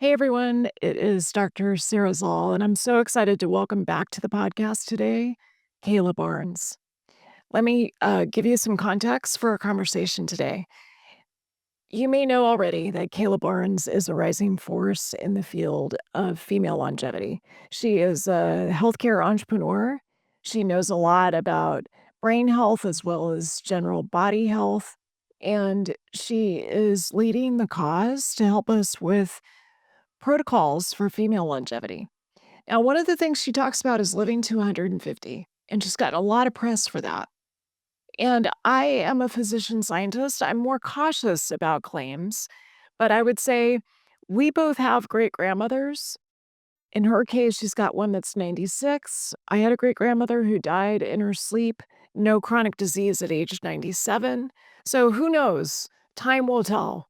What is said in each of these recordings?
Hey everyone, it is Dr. Sara Szal, and I'm so excited to welcome back to the podcast today, Kayla Barnes. Let me give you some context for our conversation today. You may know already that Kayla Barnes is a rising force in the field of female longevity. She is a healthcare entrepreneur. She knows a lot about brain health as well as general body health. And she is leading the cause to help us with protocols for female longevity. Now, one of the things she talks about is living to 150, and she's gotten a lot of press for that. And I am a physician scientist. I'm more cautious about claims, but I would say we both have great grandmothers. In her case, she's got one that's 96. I had a great grandmother who died in her sleep, no chronic disease at age 97. So who knows? Time will tell.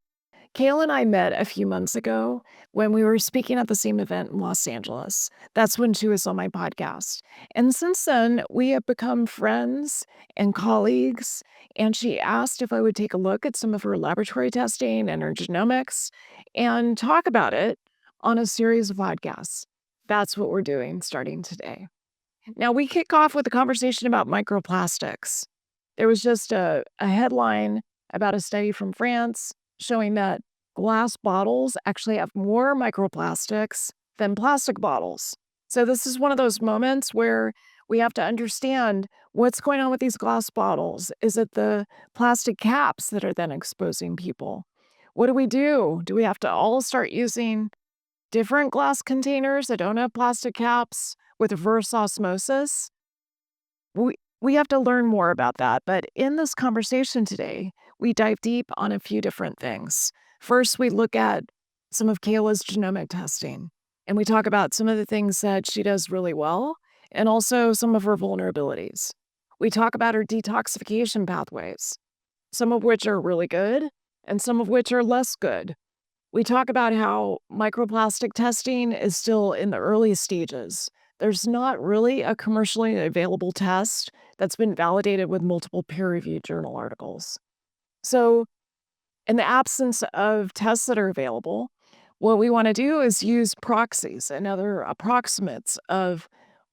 Kayla and I met a few months ago when we were speaking at the same event in Los Angeles. That's when she was on my podcast. And since then, we have become friends and colleagues. And she asked if I would take a look at some of her laboratory testing and her genomics and talk about it on a series of podcasts. That's what we're doing starting today. Now, we kick off with a conversation about microplastics. There was just a headline about a study from France showing that glass bottles actually have more microplastics than plastic bottles. So, this is one of those moments where we have to understand what's going on with these glass bottles. Is it the plastic caps that are then exposing people? What do we do? Do we have to all start using different glass containers that don't have plastic caps with reverse osmosis? We have to learn more about that, but in this conversation today, we dive deep on a few different things. First, we look at some of Kayla's genomic testing, and we talk about some of the things that she does really well and also some of her vulnerabilities. We talk about her detoxification pathways, some of which are really good and some of which are less good. We talk about how microplastic testing is still in the early stages. There's not really a commercially available test that's been validated with multiple peer-reviewed journal articles. So, in the absence of tests that are available, what we want to do is use proxies and other approximates of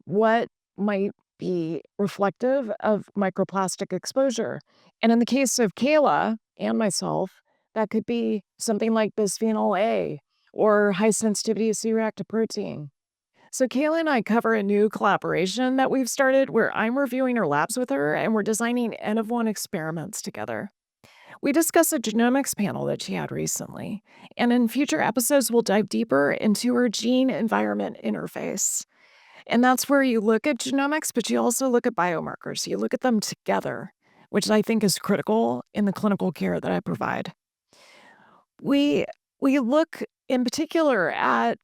what might be reflective of microplastic exposure. And in the case of Kayla and myself, that could be something like bisphenol A or high sensitivity C-reactive protein. So Kayla and I cover a new collaboration that we've started where I'm reviewing her labs with her and we're designing N of 1 experiments together. We discuss a genomics panel that she had recently, and in future episodes, we'll dive deeper into her gene environment interface. And that's where you look at genomics, but you also look at biomarkers. You look at them together, which I think is critical in the clinical care that I provide. We we look in particular at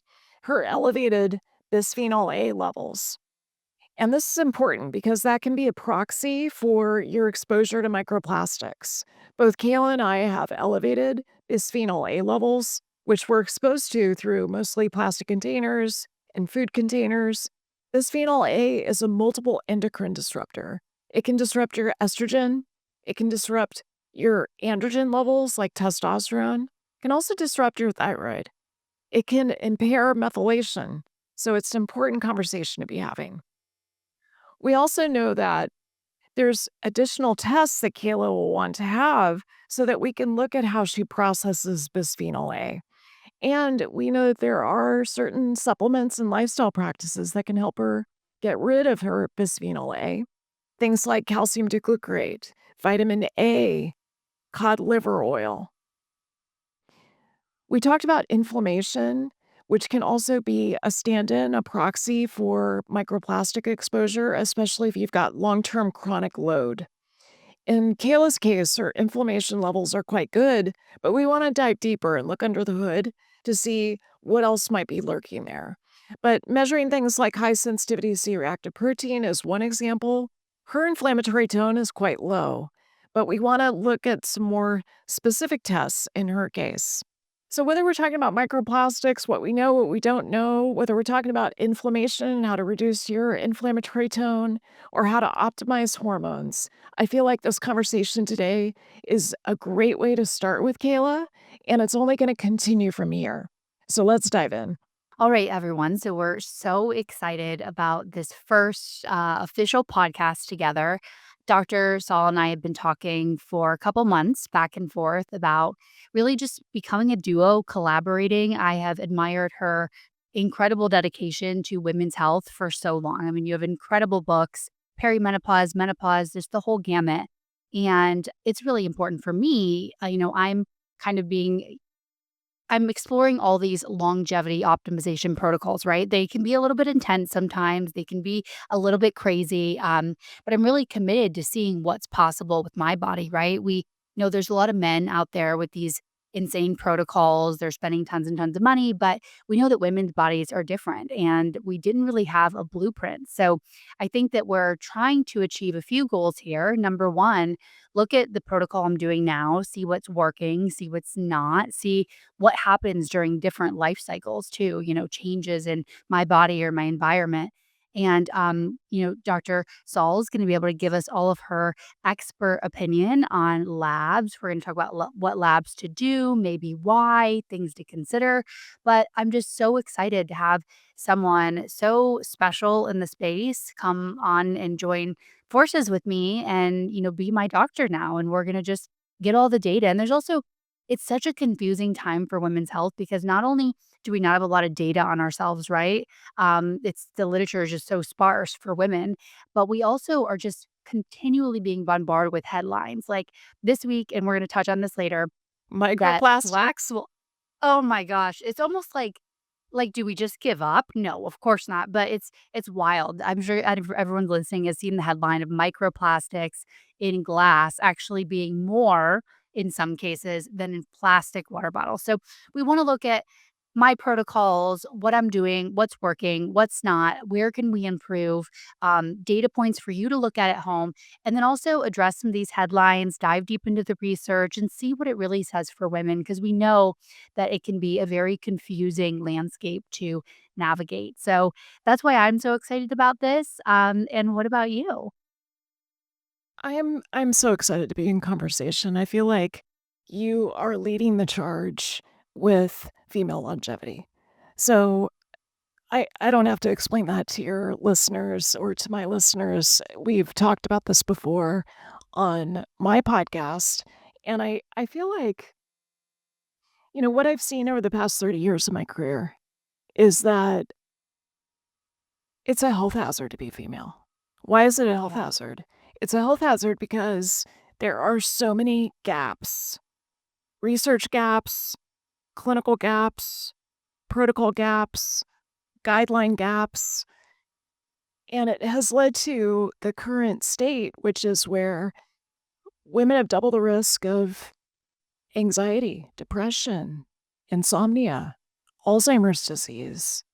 her elevated bisphenol A levels. And this is important because that can be a proxy for your exposure to microplastics. Both Kayla and I have elevated bisphenol A levels, which we're exposed to through mostly plastic containers and food containers. Bisphenol A is a multiple endocrine disruptor. It can disrupt your estrogen, it can disrupt your androgen levels like testosterone, it can also disrupt your thyroid. It can impair methylation. So it's an important conversation to be having. We also know that there's additional tests that Kayla will want to have so that we can look at how she processes bisphenol A. And we know that there are certain supplements and lifestyle practices that can help her get rid of her bisphenol A. Things like calcium diglycerate, vitamin A, cod liver oil. We talked about inflammation, which can also be a stand-in, a proxy for microplastic exposure, especially if you've got long-term chronic load. In Kayla's case, her inflammation levels are quite good, but we want to dive deeper and look under the hood to see what else might be lurking there. But measuring things like high sensitivity C-reactive protein is one example. Her inflammatory tone is quite low, but we want to look at some more specific tests in her case. So whether we're talking about microplastics, what we know, what we don't know, whether we're talking about inflammation, how to reduce your inflammatory tone, or how to optimize hormones, I feel like this conversation today is a great way to start with Kayla, and it's only going to continue from here. So let's dive in. All right, everyone. So we're so excited about this first official podcast together. Dr. Saul and I have been talking for a couple months back and forth about really just becoming a duo, collaborating. I have admired her incredible dedication to women's health for so long. I mean, you have incredible books, perimenopause, menopause, just the whole gamut. And it's really important for me. I'm kind of being I'm exploring all these longevity optimization protocols, right? They can be a little bit intense sometimes. They can be a little bit crazy. But I'm really committed to seeing what's possible with my body, right? We know there's a lot of men out there with these insane protocols. They're spending tons and tons of money, but we know that women's bodies are different and we didn't really have a blueprint. So I think that we're trying to achieve a few goals here. Number one, look at the protocol I'm doing now, see what's working, see what's not, see what happens during different life cycles too, changes in my body or my environment. And, Dr. Saul is going to be able to give us all of her expert opinion on labs. We're going to talk about what labs to do, maybe why, things to consider. But I'm just so excited to have someone so special in the space come on and join forces with me and, be my doctor now. And we're going to just get all the data. And there's also it's such a confusing time for women's health because not only do we not have a lot of data on ourselves, right? It's the literature is just so sparse for women, but we also are just continually being bombarded with headlines like this week, and we're going to touch on this later, that flax Microplastics? will Oh my gosh, it's almost like, do we just give up? No, of course not, but it's wild. I'm sure everyone listening has seen the headline of microplastics in glass actually being more, in some cases, than in plastic water bottles. So, we wanna look at my protocols, what I'm doing, what's working, what's not, where can we improve, data points for you to look at home, and then also address some of these headlines, dive deep into the research, and see what it really says for women because we know that it can be a very confusing landscape to navigate. So that's why I'm so excited about this. And what about you? I'm so excited to be in conversation. I feel like you are leading the charge with female longevity. So I don't have to explain that to your listeners or to my listeners. We've talked about this before on my podcast. And I feel like, what I've seen over the past 30 years of my career is that it's a health hazard to be female. Why is it a health Yeah. hazard? It's a health hazard because there are so many gaps, research gaps, clinical gaps, protocol gaps, guideline gaps, and it has led to the current state, which is where women have double the risk of anxiety, depression, insomnia, Alzheimer's disease.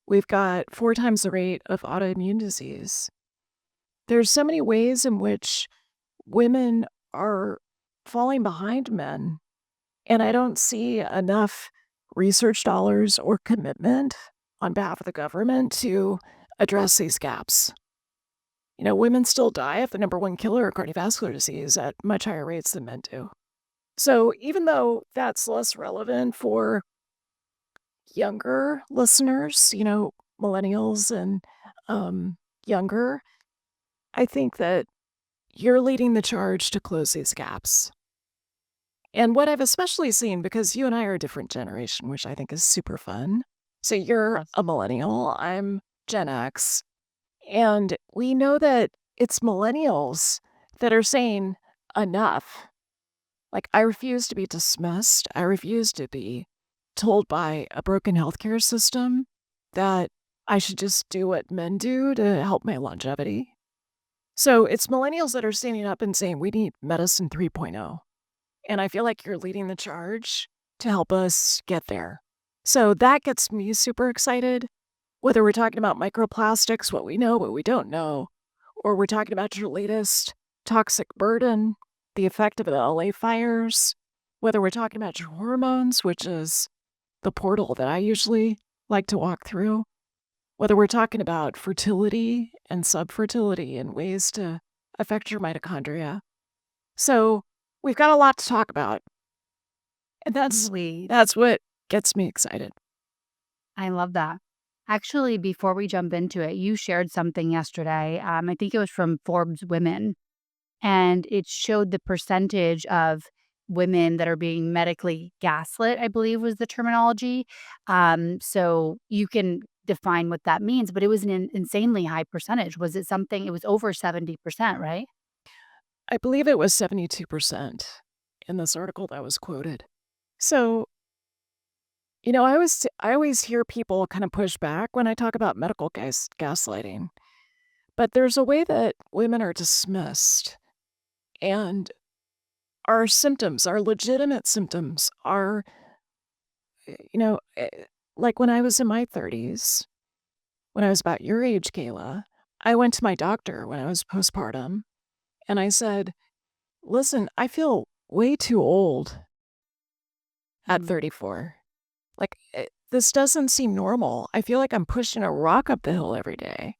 We've got 4 times the rate of autoimmune disease. There's so many ways in which women are falling behind men, and I don't see enough research dollars or commitment on behalf of the government to address these gaps. Women still die of the number one killer of cardiovascular disease at much higher rates than men do. So even though that's less relevant for younger listeners, millennials and younger, I think that you're leading the charge to close these gaps. And what I've especially seen, because you and I are a different generation, which I think is super fun. So you're Yes. a millennial, I'm Gen X. And we know that it's millennials that are saying enough. Like, I refuse to be dismissed. I refuse to be told by a broken healthcare system that I should just do what men do to help my longevity. So it's millennials that are standing up and saying, we need medicine 3.0. And I feel like you're leading the charge to help us get there. So that gets me super excited. Whether we're talking about microplastics, what we know, what we don't know, or we're talking about your latest toxic burden, the effect of the LA fires, whether we're talking about your hormones, which is the portal that I usually like to walk through, whether we're talking about fertility and subfertility and ways to affect your mitochondria. So we've got a lot to talk about. And that's We that's what gets me excited. I love that. Actually, before we jump into it, you shared something yesterday. I think it was from Forbes Women, and it showed the percentage of women that are being medically gaslit, I believe was the terminology. So you can define what that means, but it was an insanely high percentage. Was it something? It was over 70%, right? I believe it was 72% in this article that was quoted. So, I always hear people kind of push back when I talk about medical gaslighting, but there's a way that women are dismissed, and our symptoms, our legitimate symptoms are, you know, eh, like when I was in my 30s, when I was about your age, Kayla, I went to my doctor when I was postpartum and I said, "Listen, I feel way too old at Mhm. 34. This doesn't seem normal. I feel like I'm pushing a rock up the hill every day.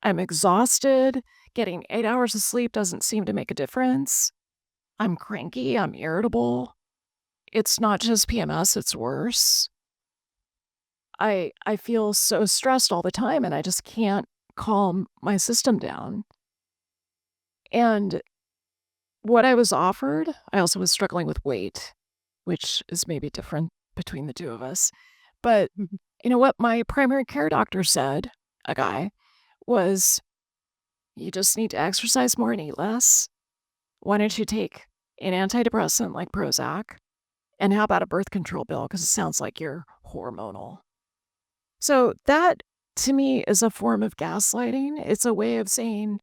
I'm exhausted. Getting 8 hours of sleep doesn't seem to make a difference. I'm cranky. I'm irritable. It's not just PMS, it's worse. I feel so stressed all the time and I just can't calm my system down." And what I was offered, I also was struggling with weight, which is maybe different between the two of us. But Mhm. you know what my primary care doctor said, a guy, was, "You just need to exercise more and eat less. Why don't you take an antidepressant like Prozac? And how about a birth control pill? Because it sounds like you're hormonal." So that to me is a form of gaslighting. It's a way of saying,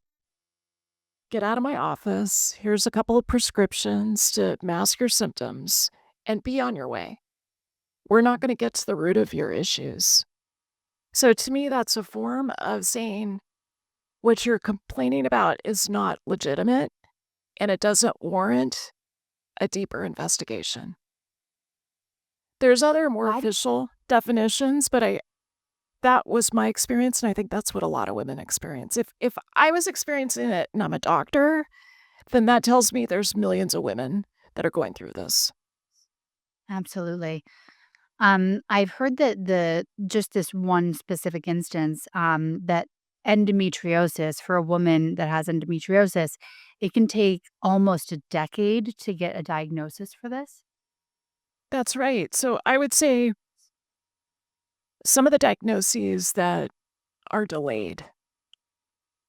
"Get out of my office. Here's a couple of prescriptions to mask your symptoms and be on your way. We're not going to get to the root of your issues." So to me, that's a form of saying what you're complaining about is not legitimate and it doesn't warrant a deeper investigation. There's other more Why? official definitions, but that was my experience, and I think that's what a lot of women experience. If I was experiencing it and I'm a doctor, then that tells me there's millions of women that are going through this. Absolutely. I've heard that the just this one specific instance, that endometriosis for a woman that has endometriosis, it can take almost a decade to get a diagnosis for this. That's right. So I would say some of the diagnoses that are delayed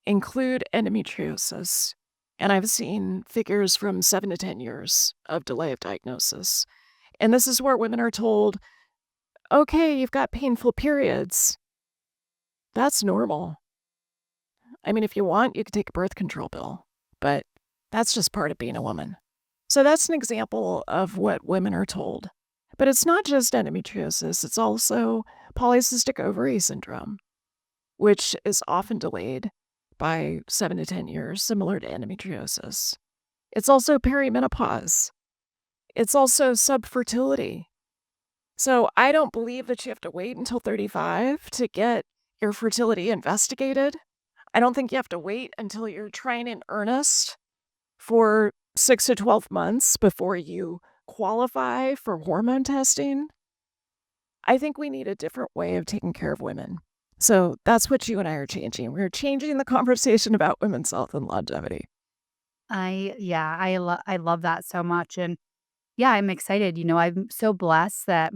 include endometriosis, and I've seen figures from 7 to 10 years of delay of diagnosis. And this is where women are told, "Okay, you've got painful periods. That's normal. I mean, if you want, you could take a birth control pill, but that's just part of being a woman." So that's an example of what women are told. But it's not just endometriosis, it's also polycystic ovary syndrome, which is often delayed by 7 to 10 years, similar to endometriosis. It's also perimenopause. It's also subfertility. So I don't believe that you have to wait until 35 to get your fertility investigated. I don't think you have to wait until you're trying in earnest for 6 to 12 months before you qualify for hormone testing. I think we need a different way of taking care of women. So that's what you and I are changing. We're changing the conversation about women's health and longevity. I love that so much, and yeah, I'm excited. I'm so blessed that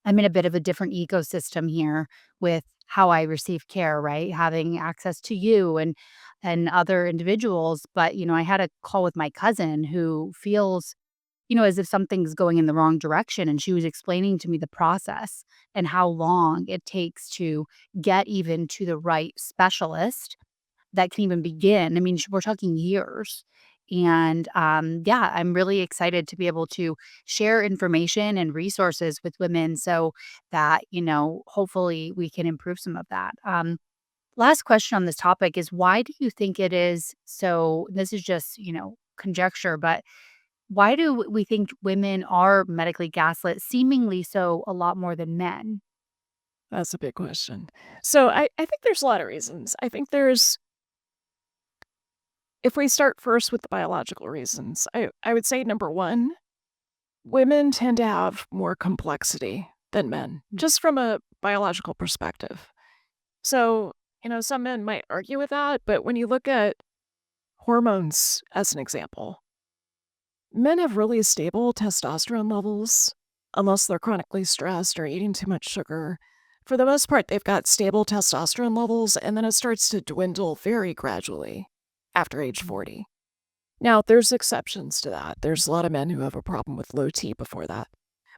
I'm in a bit of a different ecosystem here with how I receive care, right? Having access to you and other individuals. But, I had a call with my cousin who feels, as if something's going in the wrong direction. And she was explaining to me the process and how long it takes to get even to the right specialist that can even begin. I mean, we're talking years. And yeah, I'm really excited to be able to share information and resources with women so that, hopefully we can improve some of that. Last question on this topic is why do you think it is so? This is just, conjecture, but why do we think women are medically gaslit seemingly so a lot more than men? That's a big question. So I think there's a lot of reasons. I think there's, if we start first with the biological reasons, I would say number one, women tend to have more complexity than men, just from a biological perspective. So, some men might argue with that, but when you look at hormones as an example, men have really stable testosterone levels unless they're chronically stressed or eating too much sugar. For the most part, they've got stable testosterone levels, and then it starts to dwindle very gradually after age 40. Now, there's exceptions to that. There's a lot of men who have a problem with low T before that.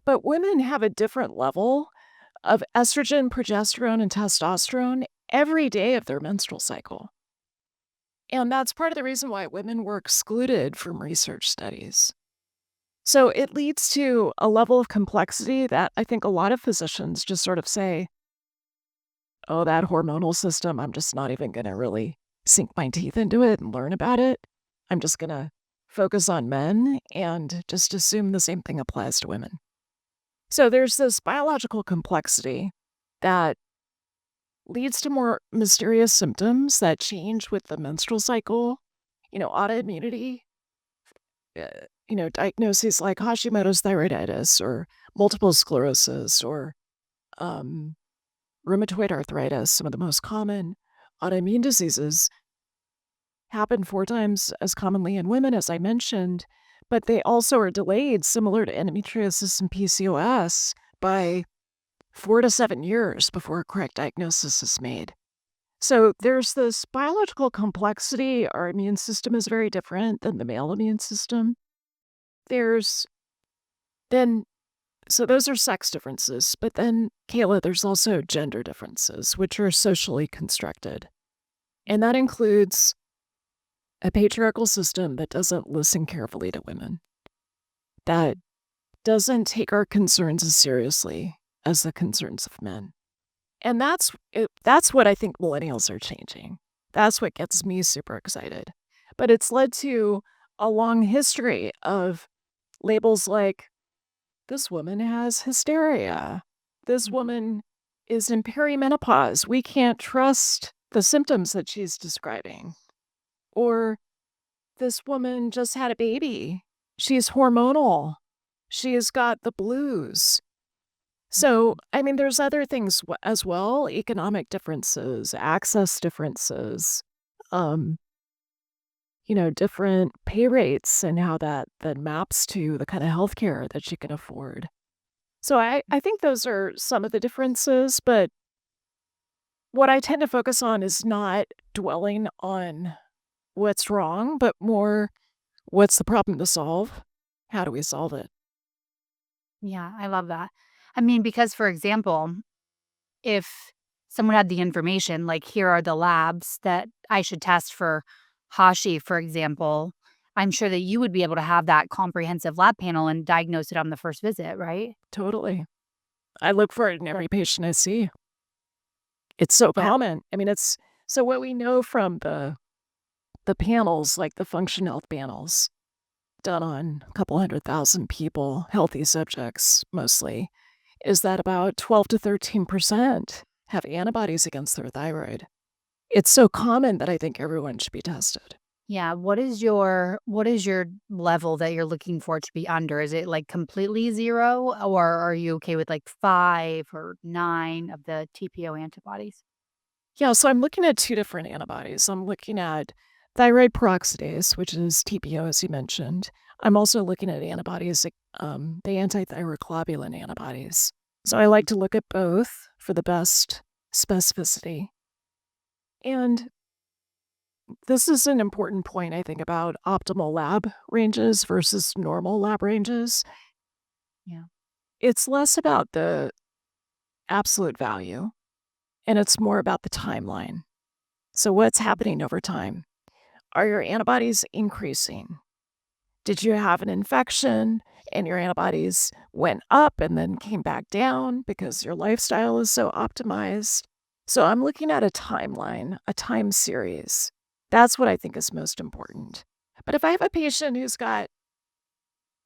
But women have a different level of estrogen, progesterone, and testosterone every day of their menstrual cycle. And that's part of the reason why women were excluded from research studies. So it leads to a level of complexity that I think a lot of physicians just sort of say, oh, that hormonal system, I'm just not even going to really sink my teeth into it and learn about it. I'm just going to focus on men and just assume the same thing applies to women. So there's this biological complexity that leads to more mysterious symptoms that change with the menstrual cycle, autoimmunity, diagnoses like Hashimoto's thyroiditis or multiple sclerosis or rheumatoid arthritis, some of the most common autoimmune diseases, happen 4 times as commonly in women, as I mentioned, but they also are delayed, similar to endometriosis and PCOS, by 4 to 7 years before a correct diagnosis is made. So there's this biological complexity. Our immune system is very different than the male immune system. So those are sex differences, but then, Kayla, there's also gender differences, which are socially constructed. And that includes a patriarchal system that doesn't listen carefully to women, that doesn't take our concerns as seriously as the concerns of men. And that's what I think millennials are changing. That's what gets me super excited. But it's led to a long history of labels like, this woman has hysteria. This woman is in perimenopause. We can't trust the symptoms that she's describing. Or this woman just had a baby. She's hormonal. She's got the blues. So, there's other things as well, economic differences, access differences, different pay rates and how that then maps to the kind of healthcare that you can afford. So I think those are some of the differences, but what I tend to focus on is not dwelling on what's wrong, but more what's the problem to solve? How do we solve it? Yeah, I love that. Because, for example, if someone had the information, like, here are the labs that I should test for Hashi, for example, I'm sure that you would be able to have that comprehensive lab panel and diagnose it on the first visit, right? Totally. I look for it in every patient I see. It's so Yeah. common. It's so what we know from the panels, like the function health panels, done on a couple 100,000 people, healthy subjects mostly, is that about 12 to 13% have antibodies against their thyroid. It's so common that I think everyone should be tested. Yeah, what is your level that you're looking for to be under? Is it, like, completely 0, or are you okay with, like, 5 or 9 of the TPO antibodies? Yeah, so I'm looking at 2 different antibodies. I'm looking at thyroid peroxidase, which is TPO, as you mentioned. I'm also looking at antibodies, like, the antithyroglobulin antibodies. So I like to look at both for the best specificity. And this is an important point, I think, about optimal lab ranges versus normal lab ranges. Yeah. It's less about the absolute value, and it's more about the timeline. So what's happening over time? Are your antibodies increasing? Did you have an infection and your antibodies went up and then came back down because your lifestyle is so optimized? So I'm looking at a timeline, a time series. That's what I think is most important. But if I have a patient who's got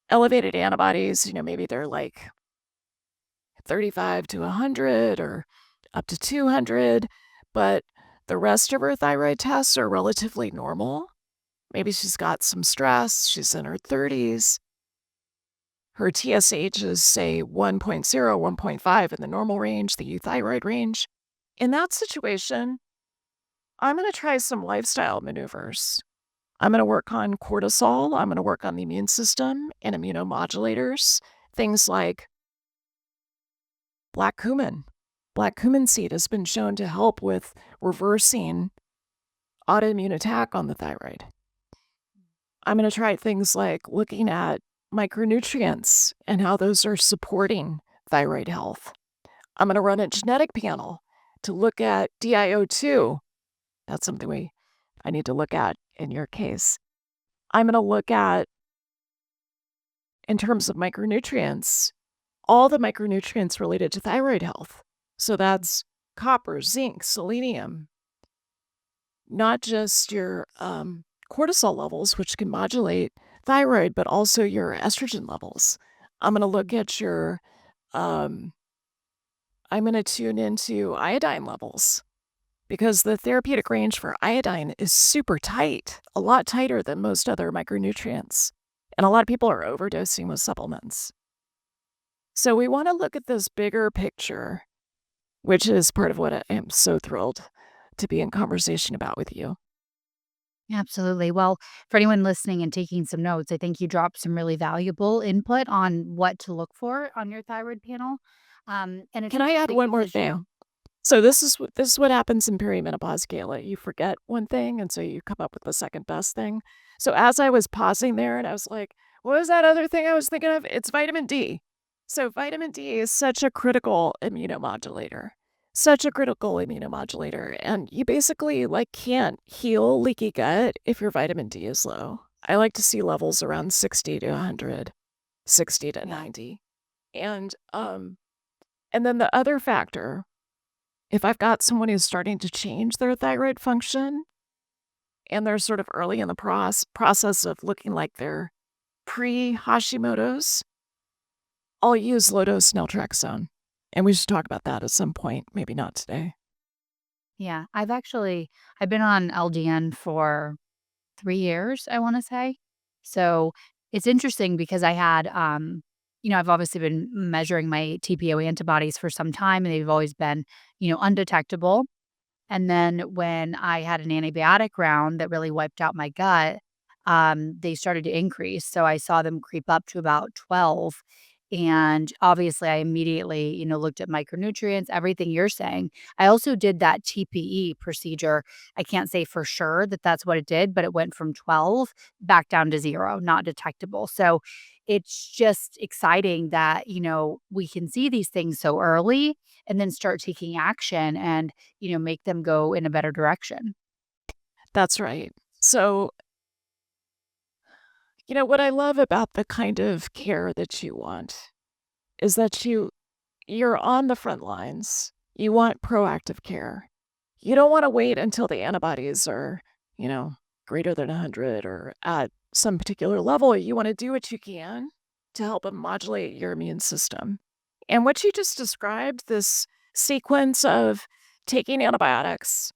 elevated antibodies, maybe they're like 35 to 100 or up to 200, but the rest of her thyroid tests are relatively normal. Maybe she's got some stress, she's in her 30s, her TSH is, say, 1.0, 1.5 in the normal range, the euthyroid range. In that situation, I'm going to try some lifestyle maneuvers. I'm going to work on cortisol. I'm going to work on the immune system and immunomodulators, things like black cumin. Black cumin seed has been shown to help with reversing autoimmune attack on the thyroid. I'm going to try things like looking at micronutrients and how those are supporting thyroid health. I'm going to run a genetic panel to look at DIO2. That's something I need to look at in your case. I'm going to look at, in terms of micronutrients, all the micronutrients related to thyroid health. So that's copper, zinc, selenium, not just your cortisol levels, which can modulate thyroid, but also your estrogen levels. I'm going to look at your, I'm going to tune into iodine levels because the therapeutic range for iodine is super tight, a lot tighter than most other micronutrients. And a lot of people are overdosing with supplements. So we want to look at this bigger picture, which is part of what I am so thrilled to be in conversation about with you. Absolutely. Well, for anyone listening and taking some notes, I think you dropped some really valuable input on what to look for on your thyroid panel. And it's Can I add interesting one more because thing? So this is what happens in perimenopause, Kayla. You forget one thing, and so you come up with the second best thing. So as I was pausing there, and I was like, "What was that other thing I was thinking of?" It's vitamin D. So vitamin D is such a critical immunomodulator, such a critical immunomodulator, and you basically can't heal leaky gut if your vitamin D is low. I like to see levels around 60 to 100, 60 to yeah. 90, and and then the other factor, if I've got someone who's starting to change their thyroid function and they're sort of early in the process of looking like they're pre-Hashimoto's, I'll use low-dose naltrexone. And we should talk about that at some point, maybe not today. Yeah. I've been on LDN for 3 years, I wanna say. So, it's interesting because I've obviously been measuring my TPO antibodies for some time, and they've always been, undetectable. And then when I had an antibiotic round that really wiped out my gut, they started to increase. So I saw them creep up to about 12. And obviously, I immediately, looked at micronutrients, everything you're saying. I also did that TPE procedure. I can't say for sure that that's what it did, but it went from 12 back down to 0, not detectable. So it's just exciting that, we can see these things so early and then start taking action and make them go in a better direction. That's right. So, what I love about the kind of care that you want is that you're on the front lines. You want proactive care. You don't wanna wait until the antibodies are, you know, greater than 100 or at some particular level. You wanna do what you can to help modulate your immune system. And what you just described, this sequence of taking antibiotics,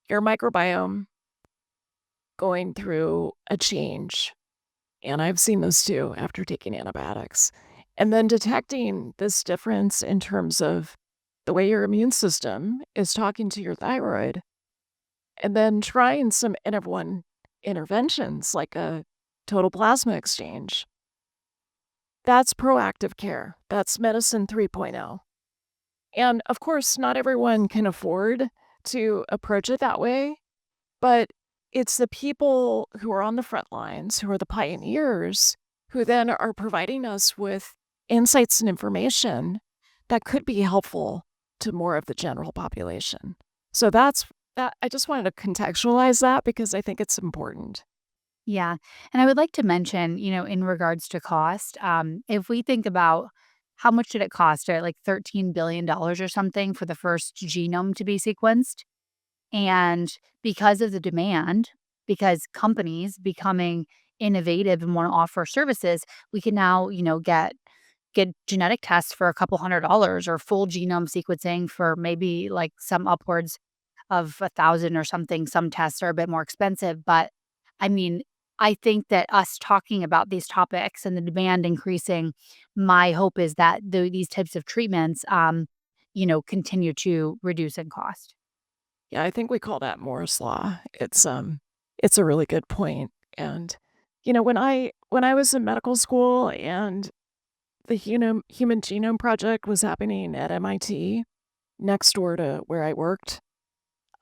your microbiome going through a change, and I've seen this too after taking antibiotics, and then detecting this difference in terms of the way your immune system is talking to your thyroid, and then trying some N-of-1 interventions like a total plasma exchange. That's proactive care. That's medicine 3.0. And of course, not everyone can afford to approach it that way, but it's the people who are on the front lines, who are the pioneers, who then are providing us with insights and information that could be helpful to more of the general population. So that's that. I just wanted to contextualize that because I think it's important. Yeah. And I would like to mention, in regards to cost, if we think about how much did it cost, like $13 billion or something for the first genome to be sequenced? And because of the demand, because companies becoming innovative and want to offer services, we can now, get genetic tests for a couple $100 or full genome sequencing for maybe like some upwards of 1,000 or something. Some tests are a bit more expensive, but I mean, I think that us talking about these topics and the demand increasing, my hope is that these types of treatments, continue to reduce in cost. Yeah, I think we call that Moore's law. It's a really good point. And when I was in medical school and the Human Genome Project was happening at MIT next door to where I worked,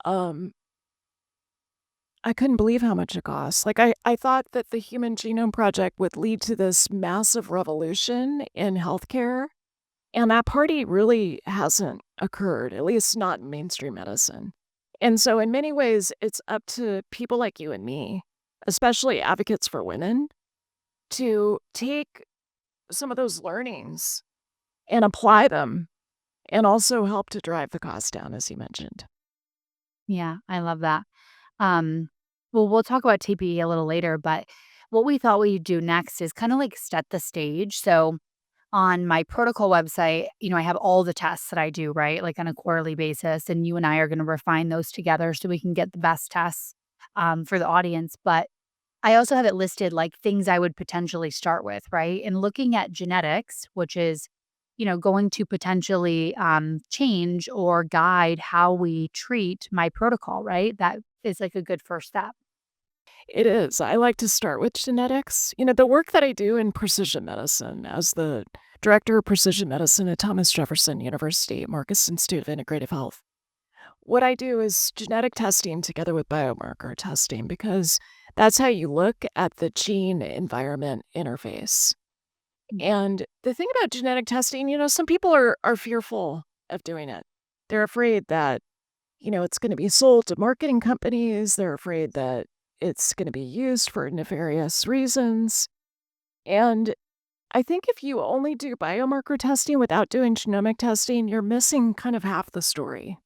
um, I couldn't believe how much it costs. Like, I thought that the Human Genome Project would lead to this massive revolution in healthcare, and that party really hasn't occurred, at least not in mainstream medicine. And so in many ways, it's up to people like you and me, especially advocates for women, to take some of those learnings and apply them and also help to drive the cost down, as you mentioned. Yeah, I love that. Um, well, we'll talk about TPE a little later, but what we thought we'd do next is kind of like set the stage. So on my protocol website, I have all the tests that I do, right? Like on a quarterly basis. And you and I are going to refine those together so we can get the best tests for the audience. But I also have it listed like things I would potentially start with, right? And looking at genetics, which is, going to potentially change or guide how we treat my protocol, right? That is like a good first step. It is. I like to start with genetics. The work that I do in precision medicine as the director of precision medicine at Thomas Jefferson University, Marcus Institute of Integrative Health. What I do is genetic testing together with biomarker testing because that's how you look at the gene environment interface. Mm. And the thing about genetic testing, some people are fearful of doing it. They're afraid that, it's going to be sold to marketing companies. They're afraid that it's going to be used for nefarious reasons. And I think if you only do biomarker testing without doing genomic testing, you're missing kind of half the story.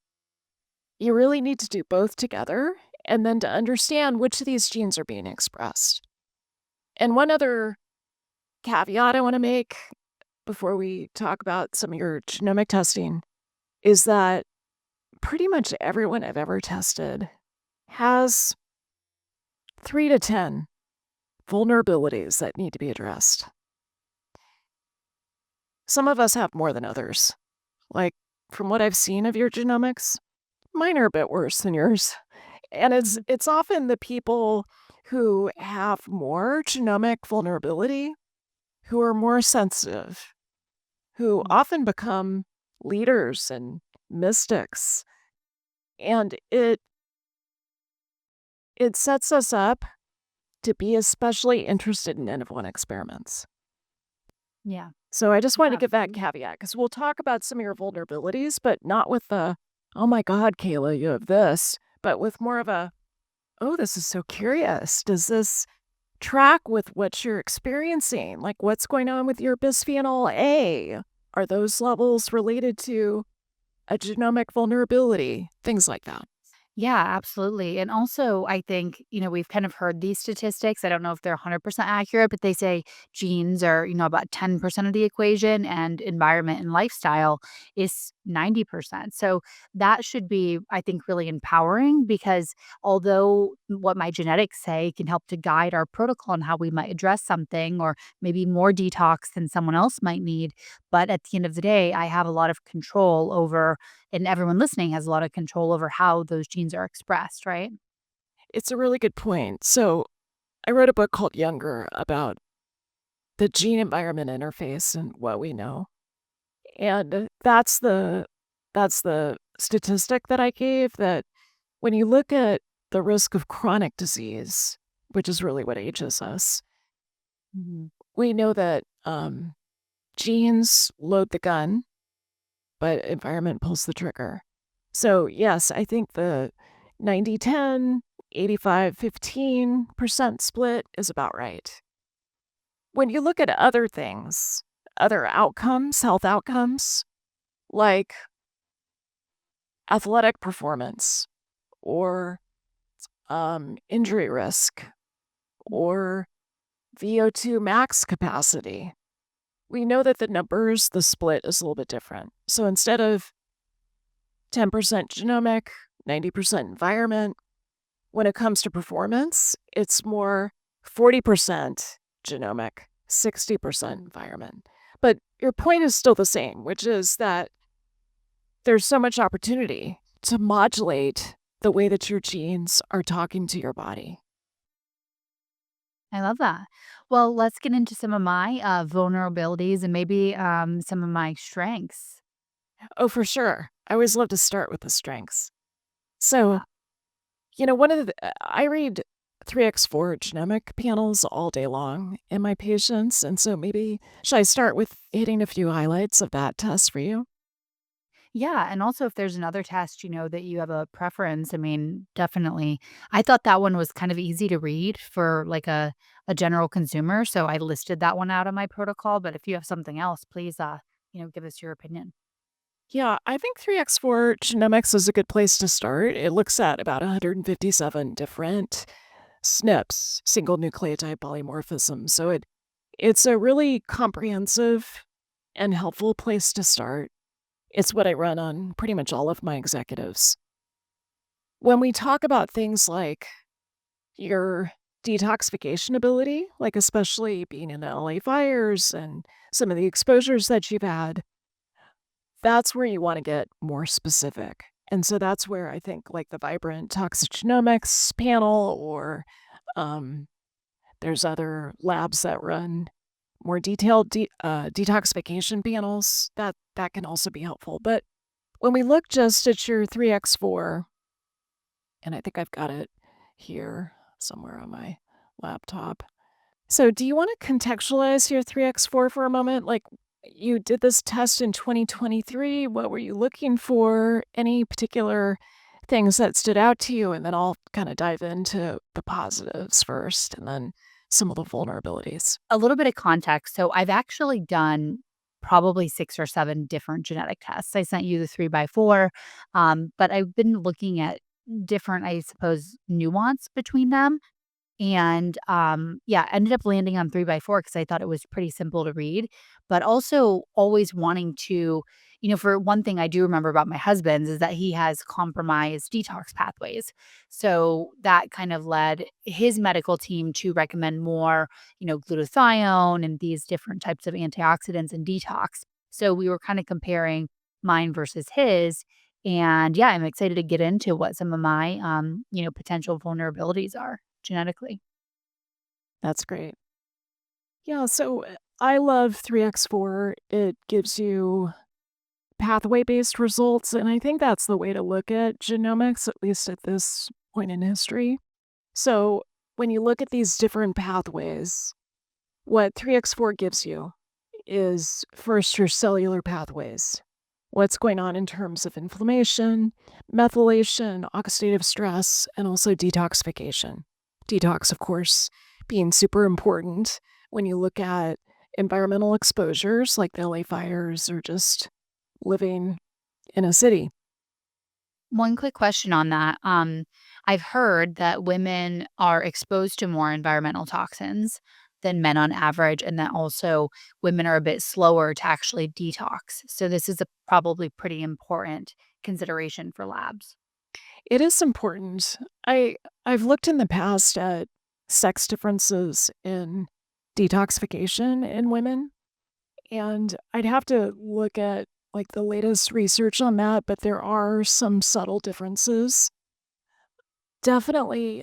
You really need to do both together and then to understand which of these genes are being expressed. And one other caveat I want to make before we talk about some of your genomic testing is that pretty much everyone I've ever tested has 3 to 10 vulnerabilities that need to be addressed. Some of us have more than others. Like, from what I've seen of your genomics, mine are a bit worse than yours. And it's often the people who have more genomic vulnerability who are more sensitive, who Mm. often become leaders and mystics. And it sets us up to be especially interested in N of 1 experiments. Yeah, So I just wanted to give that absolutely. caveat because we'll talk about some of your vulnerabilities, but not with the, oh my God, Kayla, you have this, but with more of a, oh, this is so curious. Does this track with what you're experiencing? Like what's going on with your bisphenol A? Are those levels related to a genomic vulnerability? Things like that. Yeah, absolutely. And also, I think, we've kind of heard these statistics. I don't know if they're 100% accurate, but they say genes are, about 10% of the equation and environment and lifestyle is 90%. So that should be, I think, really empowering because although what my genetics say can help to guide our protocol and how we might address something or maybe more detox than someone else might need, but at the end of the day, I have a lot of control over and everyone listening has a lot of control over how those genes are expressed, right? It's a really good point. So I wrote a book called Younger about the gene environment interface and what we know. And that's the statistic that I gave that when you look at the risk of chronic disease, which is really what ages us, Mhm. we know that genes load the gun, but environment pulls the trigger. So, yes, I think the 90-10, 85-15% split is about right. When you look at other things, other outcomes, health outcomes, like athletic performance or injury risk or VO2 max capacity, we know that the numbers, the split is a little bit different. So instead of 10% genomic, 90% environment, when it comes to performance, it's more 40% genomic, 60% environment. But your point is still the same, which is that there's so much opportunity to modulate the way that your genes are talking to your body. I love that. Well, let's get into some of my vulnerabilities and maybe some of my strengths. Oh, for sure. I always love to start with the strengths. So, one of I read 3x4 genomic panels all day long in my patients. And so maybe, should I start with hitting a few highlights of that test for you? Yeah, and also if there's another test, that you have a preference, I mean, definitely. I thought that one was kind of easy to read for like a general consumer, so I listed that one out on my protocol, but if you have something else, please give us your opinion. Yeah, I think 3x4 genomics is a good place to start. It looks at about 157 different SNPs, single nucleotide polymorphism. So it's a really comprehensive and helpful place to start. It's what I run on pretty much all of my executives. When we talk about things like your detoxification ability, like especially being in the LA fires and some of the exposures that you've had, that's where you want to get more specific. And so that's where I think like the Vibrant Toxigenomics panel or um, there's other labs that run more detailed detoxification panels that can also be helpful. But when we look just at your 3x4, and I think I've got it here somewhere on my laptop. So, do you want to contextualize your 3x4 for a moment? Like, you did this test in 2023. What were you looking for? Any particular things that stood out to you? And then I'll kind of dive into the positives first and then some of the vulnerabilities. A little bit of context. So I've actually done probably 6 or 7 different genetic tests. I sent you the 3 by 4, but I've been looking at different, I suppose, nuance between them. And, yeah, ended up landing on 3 by 4 because I thought it was pretty simple to read, but also always wanting to for one thing I do remember about my husband's is that he has compromised detox pathways. So that kind of led his medical team to recommend more, glutathione and these different types of antioxidants and detox. So we were kind of comparing mine versus his. And yeah, I'm excited to get into what some of my, potential vulnerabilities are genetically. That's great. Yeah, so I love 3x4. It gives you pathway based results. And I think that's the way to look at genomics, at least at this point in history. So when you look at these different pathways, what 3x4 gives you is first your cellular pathways. What's going on in terms of inflammation, methylation, oxidative stress, and also detoxification. Detox, of course, being super important when you look at environmental exposures like the LA fires or just living in a city. One quick question on that. I've heard that women are exposed to more environmental toxins than men on average, and that also women are a bit slower to actually detox. So this is a probably pretty important consideration for labs. It is important. I've looked in the past at sex differences in detoxification in women, and I'd have to look at like the latest research on that, but there are some subtle differences. Definitely,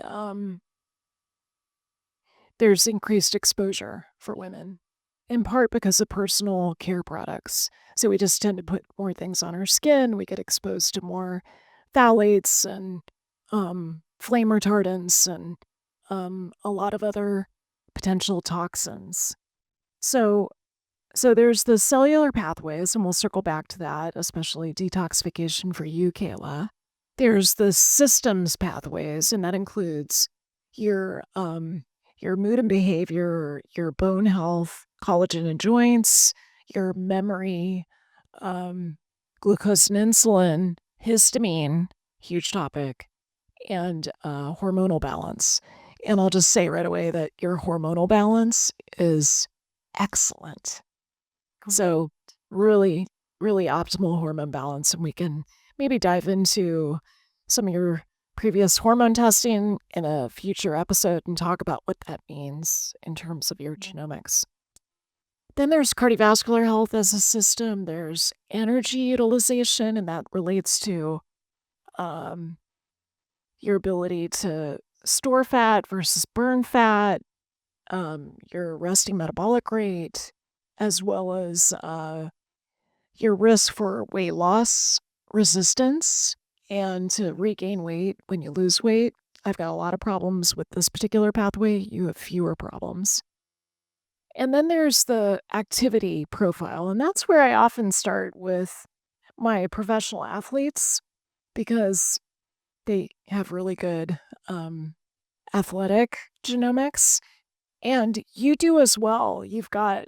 there's increased exposure for women, in part because of personal care products. So we just tend to put more things on our skin. We get exposed to more phthalates and flame retardants and a lot of other potential toxins. So so there's the cellular pathways, and we'll circle back to that, especially detoxification for you, Kayla. There's the systems pathways, and that includes your your mood and behavior, your bone health, collagen and joints, your memory, um, glucose and insulin, histamine, huge topic, and hormonal balance. And I'll just say right away that your hormonal balance is excellent. So, really, really optimal hormone balance. And we can maybe dive into some of your previous hormone testing in a future episode and talk about what that means in terms of your Yeah. genomics. Then there's cardiovascular health as a system. There's energy utilization, and that relates to um, your ability to store fat versus burn fat, your resting metabolic rate, as well as your risk for weight loss, resistance, and to regain weight when you lose weight. I've got a lot of problems with this particular pathway. You have fewer problems. And then there's the activity profile, and that's where I often start with my professional athletes because they have really good athletic genomics, and you do as well. You've got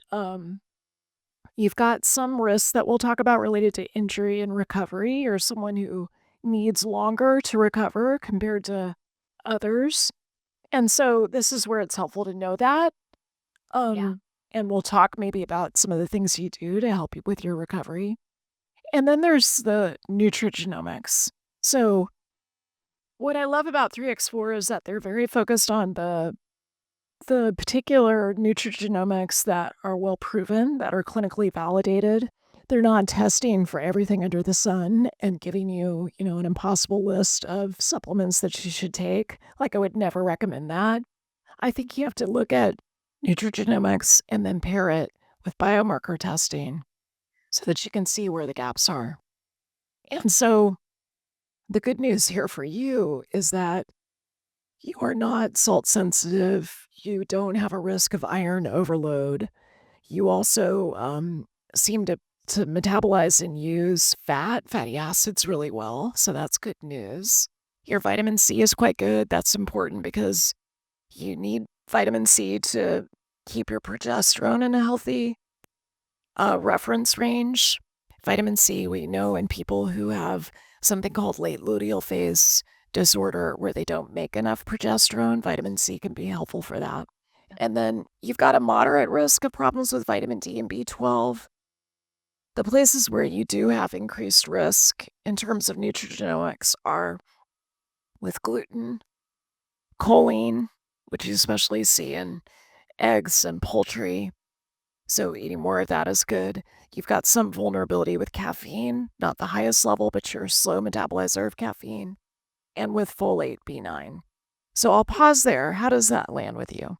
some risks that we'll talk about related to injury and recovery, or someone who needs longer to recover compared to others. And so this is where it's helpful to know that. Yeah. And we'll talk maybe about some of the things you do to help you with your recovery. And then there's the nutrigenomics. So what I love about 3x4 is that they're very focused on the particular nutrigenomics that are well proven, that are clinically validated. They're not testing for everything under the sun and giving you, an impossible list of supplements that you should take. Like, I would never recommend that. I think you have to look at nutrigenomics and then pair it with biomarker testing so that you can see where the gaps are. And so the good news here for you is that you are not salt sensitive. You don't have a risk of iron overload. You also seem to metabolize and use fatty acids really well. So that's good news. Your vitamin C is quite good. That's important because you need vitamin C to keep your progesterone in a healthy reference range. Vitamin C, we know in people who have something called late luteal phase disorder where they don't make enough progesterone, vitamin C can be helpful for that. And then you've got a moderate risk of problems with vitamin D and B12. The places where you do have increased risk in terms of nutrigenomics are with gluten, choline, which you especially see in eggs and poultry. So eating more of that is good. You've got some vulnerability with caffeine, not the highest level, but you're a slow metabolizer of caffeine, and with folate B9. So I'll pause there. How does that land with you?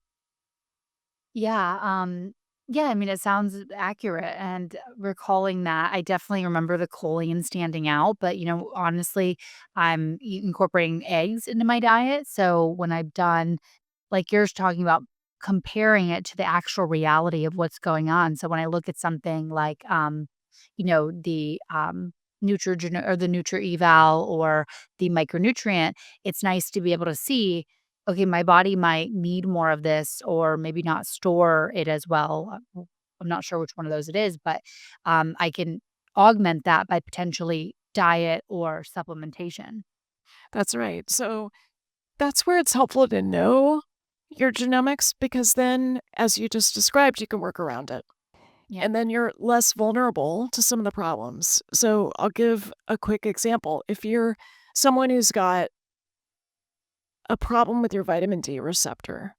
Yeah, yeah, I mean, it sounds accurate, and recalling that, I definitely remember the choline standing out, but, honestly, I'm incorporating eggs into my diet, so when I've done like you're talking about comparing it to the actual reality of what's going on, so when I look at something like, the, Neutrogen or the Nutri-Eval or the micronutrient, it's nice to be able to see okay, my body might need more of this or maybe not store it as well. I'm not sure which one of those it is, but I can augment that by potentially diet or supplementation. That's right. So that's where it's helpful to know your genomics because then, as you just described, you can work around it. Yeah. And then you're less vulnerable to some of the problems. So I'll give a quick example. If you're someone who's got a problem with your vitamin D receptor,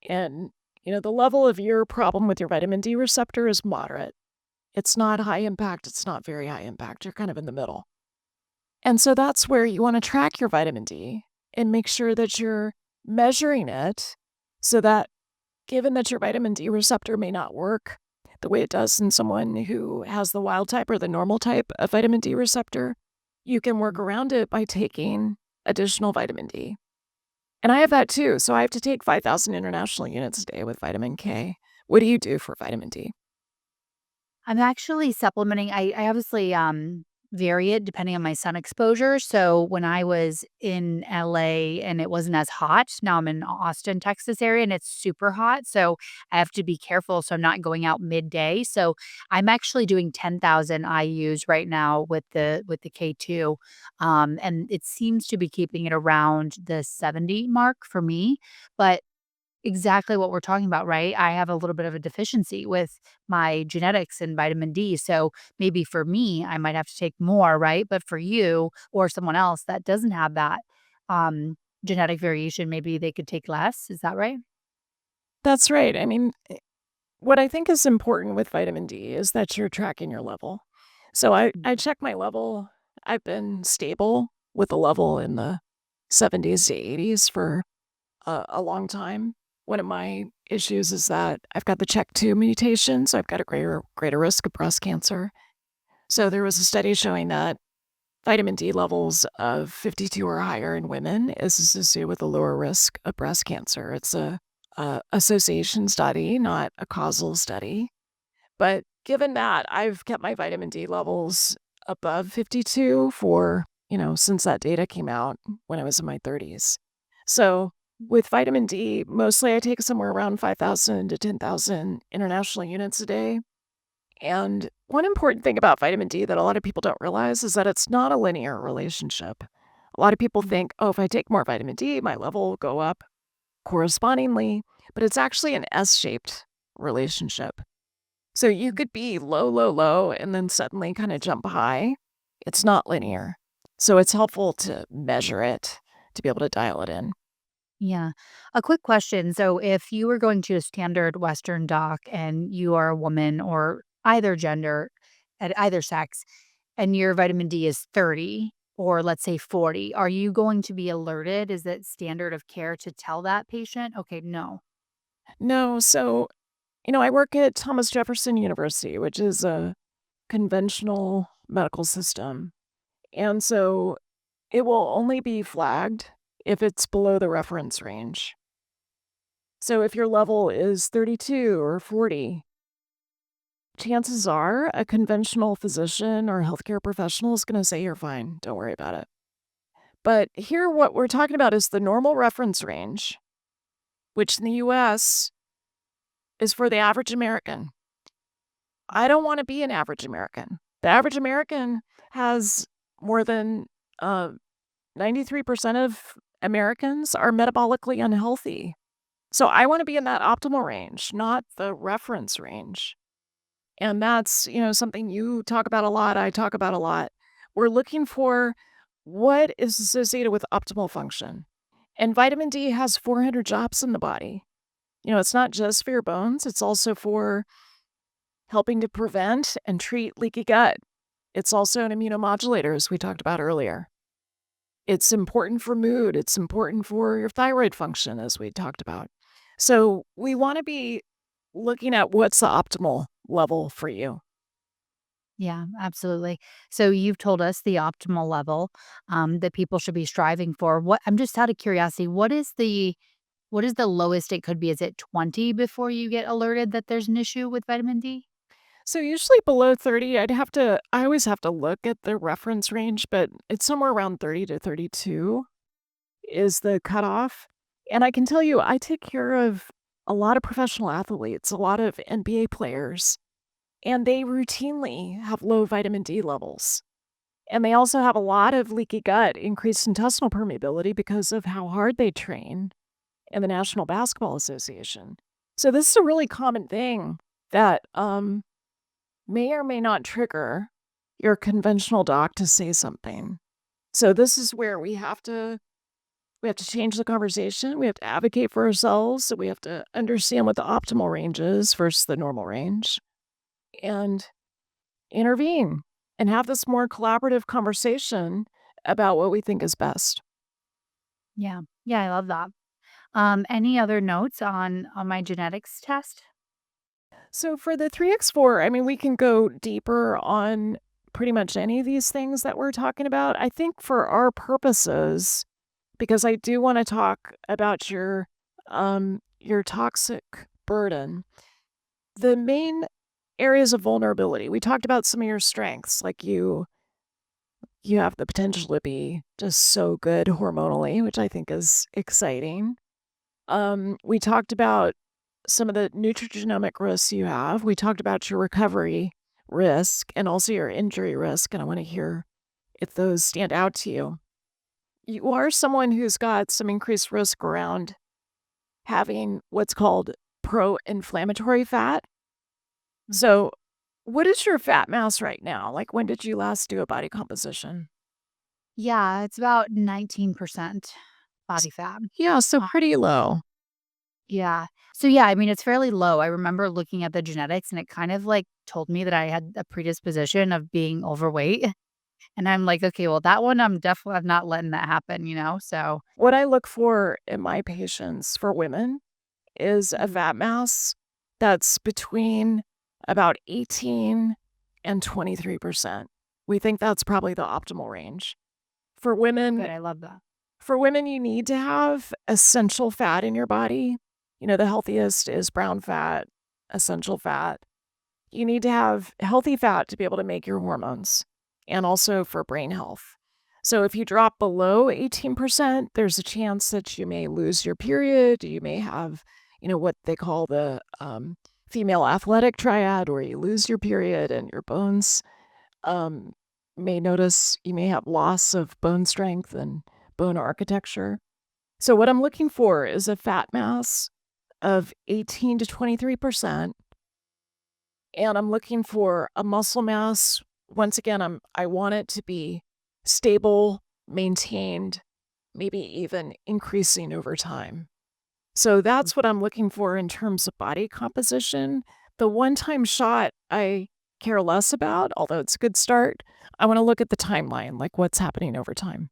and the level of your problem with your vitamin D receptor is moderate. It's not high impact, it's not very high impact. You're kind of in the middle. And so that's where you want to track your vitamin D and make sure that you're measuring it so that given that your vitamin D receptor may not work the way it does in someone who has the wild type or the normal type of vitamin D receptor, you can work Mm. around it by taking additional vitamin D. And I have that too. So I have to take 5,000 international units a day with vitamin K. What do you do for vitamin D? I'm actually supplementing. I obviously vary it depending on my sun exposure. So when I was in LA and it wasn't as hot, now I'm in Austin, Texas area and it's super hot. So I have to be careful so I'm not going out midday. So I'm actually doing 10,000 IUs right now with the K2. And it seems to be keeping it around the 70 mark for me. But exactly what we're talking about, right? I have a little bit of a deficiency with my genetics and vitamin D. So maybe for me, I might have to take more, right? But for you or someone else that doesn't have that, genetic variation, maybe they could take less. Is that right? That's right. I mean, what I think is important with vitamin D is that you're tracking your level. So I Mhm. check my level. I've been stable with a level in the 70s to 80s for a long time. One of my issues is that I've got the CHEK2 mutation, so I've got a greater risk of breast cancer. So there was a study showing that vitamin D levels of 52 or higher in women is associated with a lower risk of breast cancer. It's a association study, not a causal study. But given that, I've kept my vitamin D levels above 52 for, since that data came out when I was in my 30s. So with vitamin D, mostly I take somewhere around 5,000 to 10,000 international units a day. And one important thing about vitamin D that a lot of people don't realize is that it's not a linear relationship. A lot of people Mhm. think, oh, if I take more vitamin D, my level will go up correspondingly, but it's actually an S shaped relationship. So you could be low, low, low, and then suddenly kind of jump high. It's not linear. So it's helpful to measure it to be able to dial it in. Yeah. A quick question. So, if you were going to a standard Western doc and you are a woman or either gender, at either sex, and your vitamin D is 30 or let's say 40, are you going to be alerted? Is that standard of care to tell that patient? Okay, no. No, so, I work at Thomas Jefferson University, which is a conventional medical system. And so it will only be flagged if it's below the reference range. So if your level is 32 or 40, chances are a conventional physician or healthcare professional is going to say you're fine. Don't worry about it. But here, what we're talking about is the normal reference range, which in the US is for the average American. I don't want to be an average American. The average American has more than 93% of Americans are metabolically unhealthy. So I want to be in that optimal range, not the reference range. And that's, something you talk about a lot, I talk about a lot. We're looking for what is associated with optimal function. And vitamin D has 400 jobs in the body. It's not just for your bones, it's also for helping to prevent and treat leaky gut. It's also an immunomodulator, as we talked about earlier. It's important for mood, it's important for your thyroid function, as we talked about. So we want to be looking at what's the optimal level for you. Yeah, absolutely. So you've told us the optimal level that people should be striving for. What I'm just out of curiosity, what is the lowest it could be? Is it 20 before you get alerted that there's an issue with vitamin D? So usually below 30, I always have to look at the reference range, but it's somewhere around 30 to 32 is the cutoff. And I can tell you, I take care of a lot of professional athletes, a lot of NBA players, and they routinely have low vitamin D levels. And they also have a lot of leaky gut, increased intestinal permeability because of how hard they train in the National Basketball Association. So this is a really common thing that may or may not trigger your conventional doc to say something. So this is where we have to change the conversation. We have to advocate for ourselves. So we have to understand what the optimal range is versus the normal range and intervene and have this more collaborative conversation about what we think is best. Yeah. Yeah, I love that. Any other notes on my genetics test? So for the 3x4, I mean, we can go deeper on pretty much any of these things that we're talking about. I think for our purposes, because I do want to talk about your toxic burden, the main areas of vulnerability. We talked about some of your strengths, like you have the potential to be just so good hormonally, which I think is exciting. We talked about some of the nutrigenomic risks you have. We talked about your recovery risk and also your injury risk, and I want to hear if those stand out to you. You are someone who's got some increased risk around having what's called pro-inflammatory fat. Mhm. So, what is your fat mass right now? Like, when did you last do a body composition? Yeah, it's about 19% S body fat. Yeah, so Uh, pretty low. yeah. So, yeah, I mean, it's fairly low. I remember looking at the genetics, and it kind of, like, told me that I had a predisposition of being overweight, and I'm like, "Okay, well, that one, I'm not letting that happen," you know? So What I look for in my patients for women is a Mhm. fat mass that's between about 18 and 23%. We think that's probably the optimal range. For women Good, I love that. for women, you need to have essential fat in your body. The healthiest is brown fat, essential fat. You need to have healthy fat to be able to make your hormones and also for brain health. So if you drop below 18%, there's a chance that you may lose your period. You may have, what they call the female athletic triad, where you lose your period and your bones um, may notice you may have loss of bone strength and bone architecture. So what I'm looking for is a fat mass of 18 to 23%, and I'm looking for a muscle mass. Once again, I want it to be stable, maintained, maybe even increasing over time. So that's what I'm looking for in terms of body composition. The one-time shot I care less about, although it's a good start. I wanna look at the timeline, like what's happening over time.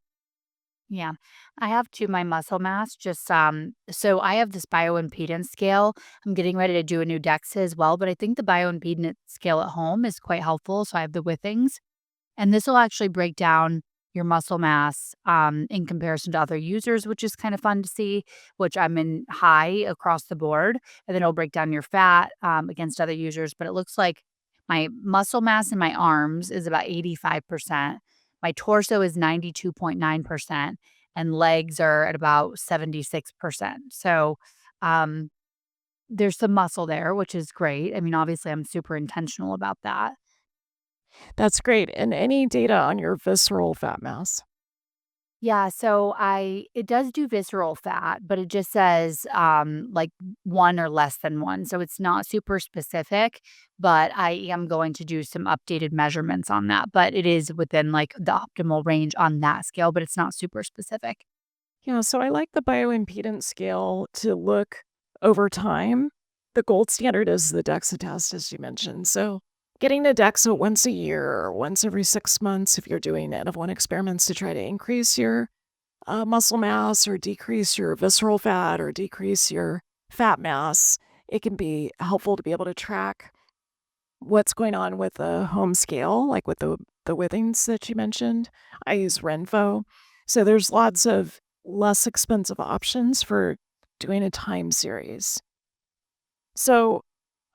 Yeah. I have to my muscle mass just so I have this bioimpedance scale. I'm getting ready to do a new DEXA as well, but I think the bioimpedance scale at home is quite helpful. So I have the withings, and this will actually break down your muscle mass in comparison to other users, which is kind of fun to see, which I'm in high across the board. And then it'll break down your fat against other users. But it looks like my muscle mass in my arms is about 85%. My torso is 92.9%, and legs are at about 76%. So um, there's some muscle there, which is great. I mean, obviously, I'm super intentional about that. That's great, and any data on your visceral fat mass? Yeah, so I it does do visceral fat, but it just says, like 1 or less than 1, so it's not super specific, but I am going to do some updated measurements on that, but it is within, like, the optimal range on that scale, but it's not super specific. Yeah, so I like the bioimpedance scale to look over time. The gold standard is the DEXA test, as you mentioned. So getting the DEXA once a year or once every 6 months, if you're doing N of 1 experiments to try to increase your muscle mass or decrease your visceral fat or decrease your fat mass, it can be helpful to be able to track what's going on with the home scale, like with the withings that you mentioned. I use Renpho. So there's lots of less expensive options for doing a time series. So,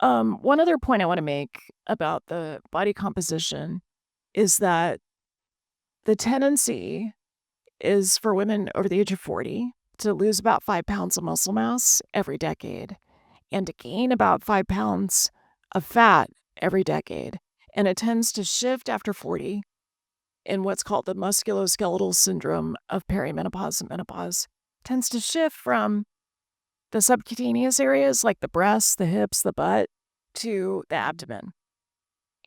one other point I want to make about the body composition is that the tendency is for women over the age of 40 to lose about 5 pounds of muscle mass every decade and to gain about 5 pounds of fat every decade. And it tends to shift after 40 in what's called the musculoskeletal syndrome of perimenopause and menopause. Tends to shift from the subcutaneous areas like the breasts, the hips, the butt to the abdomen.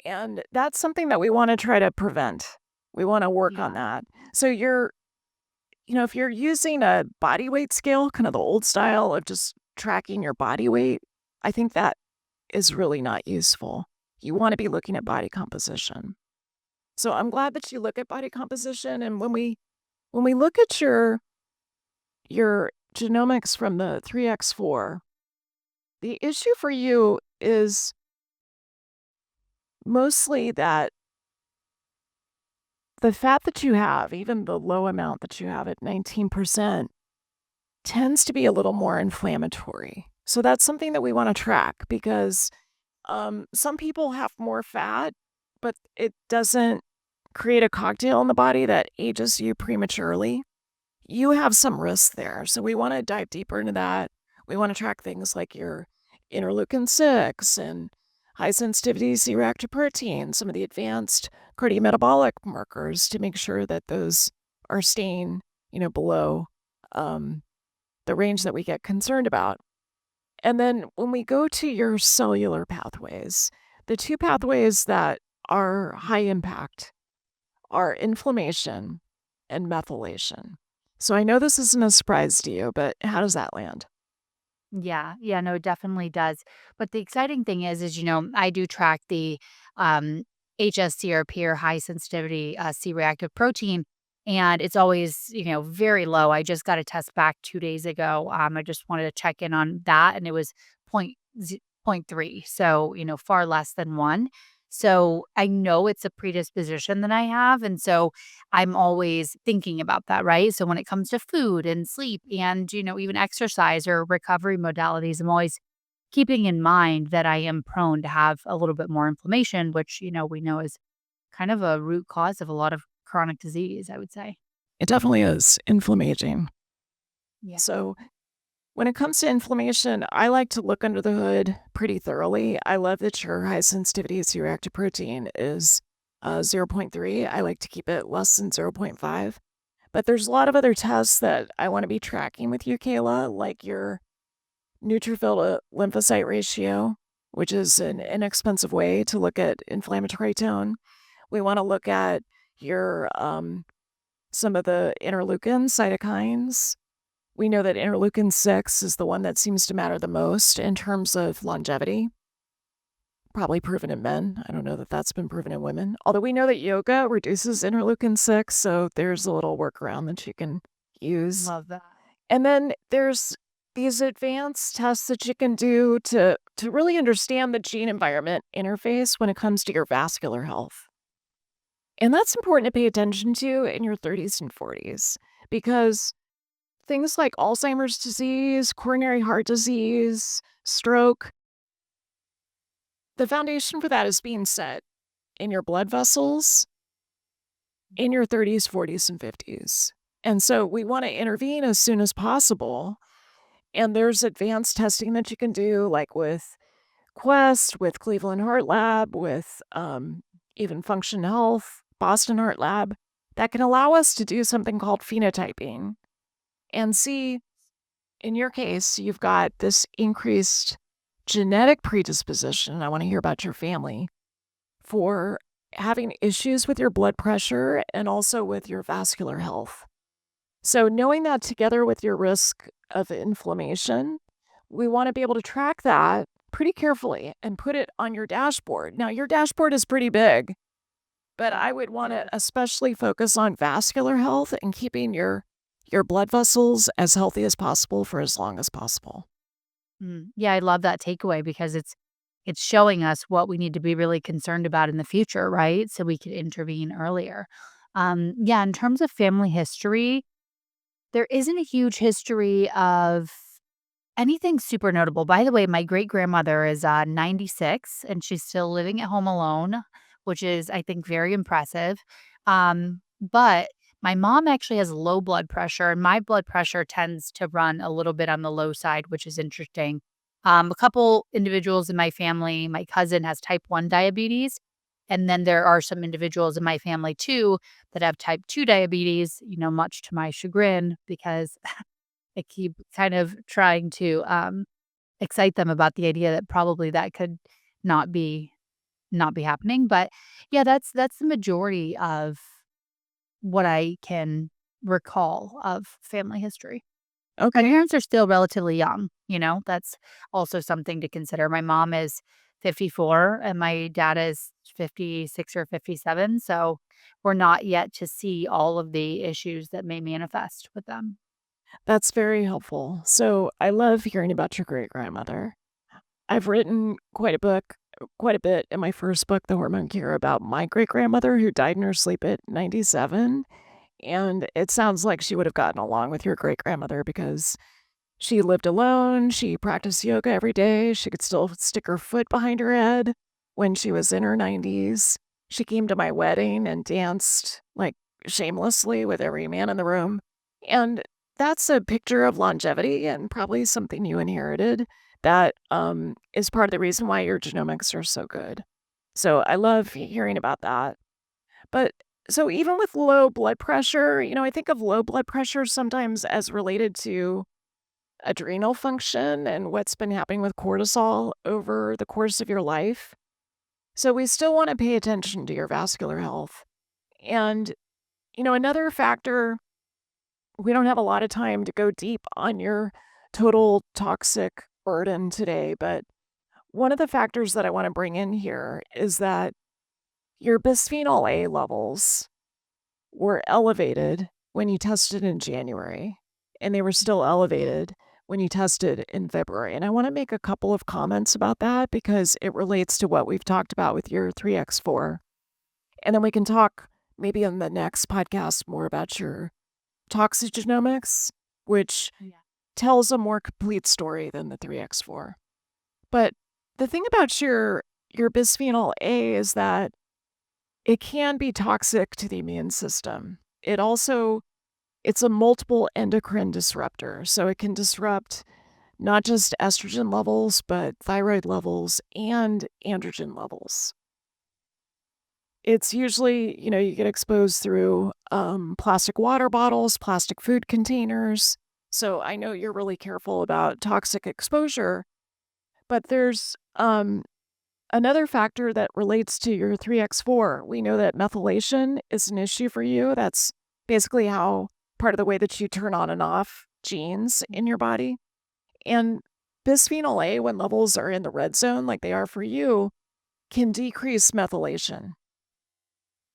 And that's something that we want to try to prevent. We want to work on Yeah. that. So if you're using a body weight scale, kind of the old style of just tracking your body weight, I think that is really not useful. You want to be looking at body composition. So I'm glad that you look at body composition. And when we look at your genomics from the 3x4, the issue for you is mostly that the fat that you have, even the low amount that you have at 19%, tends to be a little more inflammatory. So that's something that we want to track because some people have more fat, but it doesn't create a cocktail in the body that ages you prematurely. You have some risk there. So we want to dive deeper into that. We want to track things like your interleukin 6 and high sensitivity C reactive protein, some of the advanced cardiometabolic markers to make sure that those are staying, below um, the range that we get concerned about. And then when we go to your cellular pathways, the two pathways that are high impact are inflammation and methylation. So I know this isn't a surprise to you, but how does that land? Yeah, yeah, no, it definitely does. But the exciting thing is, I do track the um, HSCRP or high sensitivity C-reactive protein, and it's always, very low. I just got a test back 2 days ago. I just wanted to check in on that, and it was point 0.3, so far less than one. So I know it's a predisposition that I have, and so I'm always thinking about that, right? So when it comes to food and sleep and, even exercise or recovery modalities, I'm always keeping in mind that I am prone to have a little bit more inflammation, which, we know is kind of a root cause of a lot of chronic disease, I would say. It definitely is inflammaging. Yeah. So when it comes to inflammation, I like to look under the hood pretty thoroughly. I love that your high sensitivity C-reactive protein is zero point 0.3. I like to keep it less than zero point 0.5. But there's a lot of other tests that I want to be tracking with you, Kayla, like your neutrophil to lymphocyte ratio, which is an inexpensive way to look at inflammatory tone. We want to look at your some of the interleukin cytokines. We know that interleukin 6 is the one that seems to matter the most in terms of longevity, probably proven in men. I don't know that that's been proven in women. Although we know that yoga reduces interleukin 6, so there's a little workaround that you can use. Love that. And then there's these advanced tests that you can do to really understand the gene environment interface when it comes to your vascular health. And that's important to pay attention to in your 30s and 40s because things like Alzheimer's disease, coronary heart disease, stroke, the foundation for that is being set in your blood vessels in your 30s, 40s, and 50s. And so we want to intervene as soon as possible. And there's advanced testing that you can do, like with Quest, with Cleveland Heart Lab, with even Function Health, Boston Heart Lab, that can allow us to do something called phenotyping and see, in your case, you've got this increased genetic predisposition. I want to hear about your family for having issues with your blood pressure and also with your vascular health. So, knowing that together with your risk of inflammation, we want to be able to track that pretty carefully and put it on your dashboard. Now, your dashboard is pretty big, but I would want to especially focus on vascular health and keeping your blood vessels as healthy as possible for as long as possible. Yeah, I love that takeaway because it's showing us what we need to be really concerned about in the future, right? So we could intervene earlier. Yeah, in terms of family history, there isn't a huge history of anything super notable. By the way, my great grandmother is 96 and she's still living at home alone, which is, I think, very impressive. But my mom actually has low blood pressure, and my blood pressure tends to run a little bit on the low side, which is interesting. A couple individuals in my family, my cousin has type 1 diabetes. And then there are some individuals in my family too that have type 2 diabetes, much to my chagrin because I keep kind of trying to, excite them about the idea that probably that could not be not be happening, but yeah, that's the majority of what I can recall of family history. My Okay. parents are still relatively young, that's also something to consider. My mom is 54 and my dad is 56 or 57, so we're not yet to see all of the issues that may manifest with them. That's very helpful. So I love hearing about your great grandmother. I've written quite a bit in my first book, The Hormone Cure, about my great grandmother who died in her sleep at 97. And it sounds like she would have gotten along with your great grandmother because she lived alone. She practiced yoga every day. She could still stick her foot behind her head when she was in her 90s. She came to my wedding and danced like shamelessly with every man in the room. And that's a picture of longevity and probably something you inherited that is part of the reason why your genomics are so good. So I love hearing about that. But so even with low blood pressure, I think of low blood pressure sometimes as related to adrenal function and what's been happening with cortisol over the course of your life. So we still want to pay attention to your vascular health. And Another factor, we don't have a lot of time to go deep on your total toxic burden today, but one of the factors that I want to bring in here is that your bisphenol A levels were elevated when you tested in January, and they were still elevated when you tested in February. And I want to make a couple of comments about that because it relates to what we've talked about with your 3x4. And then we can talk maybe in the next podcast more about your toxigenomics, which Yeah. tells a more complete story than the 3x4. But the thing about your bisphenol A is that it can be toxic to the immune system. It's a multiple endocrine disruptor, so it can disrupt not just estrogen levels, but thyroid levels and androgen levels. It's usually, you get exposed through plastic water bottles, plastic food containers. So I know you're really careful about toxic exposure, but there's another factor that relates to your 3x4. We know that methylation is an issue for you. That's basically how part of the way that you turn on and off genes in your body. And bisphenol A, when levels are in the red zone, like they are for you, can decrease methylation.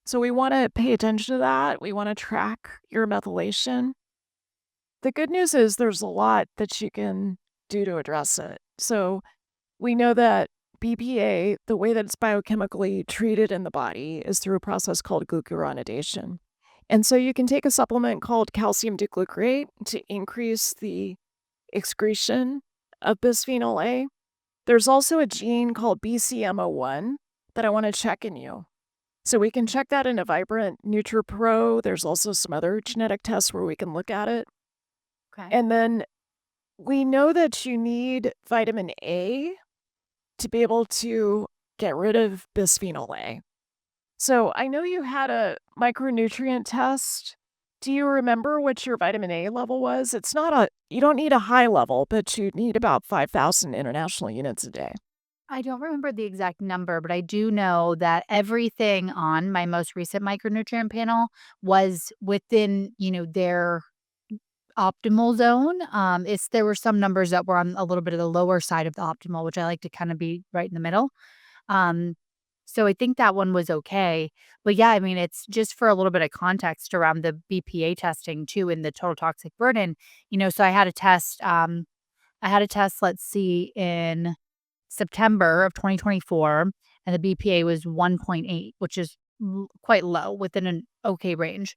So we want to pay attention to that. We want to track your methylation. The good news is there's a lot that you can do to address it. So we know that BPA, the way that it's biochemically treated in the body is through a process called glucuronidation. And so you can take a supplement called calcium diglucarate to increase the excretion of bisphenol A. There's also a gene called BCM01 that I want to check in you. So we can check that in a Vibrant NutriPro. There's also some other genetic tests where we can look at it. Okay. And then we know that you need vitamin A to be able to get rid of bisphenol A. So I know you had a micronutrient test. Do you remember what your vitamin A level was? You don't need a high level, but you need about 5,000 international units a day. I don't remember the exact number, but I do know that everything on my most recent micronutrient panel was within, their optimal zone. There were some numbers that were on a little bit of the lower side of the optimal, which I like to kind of be right in the middle. Um, so I think that one was okay. But yeah, I mean, it's just for a little bit of context around the BPA testing too and the total toxic burden. So I had a test, let's see, in September of 2024, and the BPA was 1.8, which is quite low within an okay range.